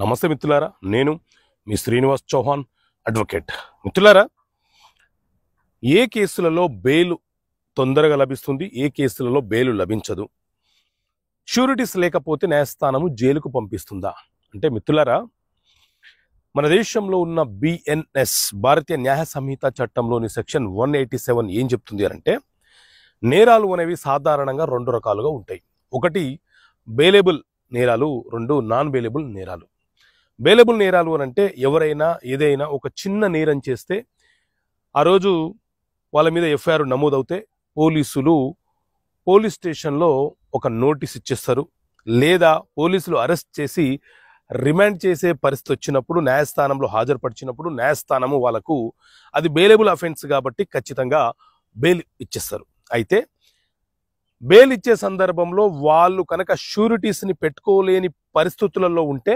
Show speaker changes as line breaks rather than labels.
నమస్తే మిత్రులారా, నేను మీ శ్రీనివాస్ చౌహాన్ అడ్వకేట్. మిత్రులారా, ఏ కేసులలో బెయిల్ తొందరగా లభిస్తుంది, ఏ కేసులలో బెయిల్ లభించదు, షూరిటీస్ లేకపోతే న్యాయస్థానము జైలుకు పంపిస్తుందా అంటే మిత్రులారా, మన దేశంలో ఉన్న బిఎన్ఎస్ భారతీయ న్యాయ సంహిత చట్టంలోని సెక్షన్ 187 ఏం చెప్తుంది అంటే, నేరాలు అనేవి సాధారణంగా రెండు రకాలుగా ఉంటాయి. ఒకటి బెయిలబుల్ నేరాలు, రెండు నాన్ బెయిలబుల్ నేరాలు. బెయిలబుల్ నేరాలు అని అంటే ఎవరైనా ఏదైనా ఒక చిన్న నేరం చేస్తే ఆ రోజు వాళ్ళ మీద ఎఫ్ఐఆర్ నమోదవుతే పోలీసులు పోలీస్ స్టేషన్లో ఒక నోటీస్ ఇచ్చేస్తారు, లేదా పోలీసులు అరెస్ట్ చేసి రిమాండ్ చేసే పరిస్థితి వచ్చినప్పుడు న్యాయస్థానంలో హాజరుపరిచినప్పుడు న్యాయస్థానము వాళ్ళకు అది బెయిలబుల్ అఫెన్స్ కాబట్టి ఖచ్చితంగా బెయిల్ ఇచ్చేస్తారు. అయితే బెయిల్ ఇచ్చే సందర్భంలో వాళ్ళు కనుక షూరిటీస్ని పెట్టుకోలేని పరిస్థితులలో ఉంటే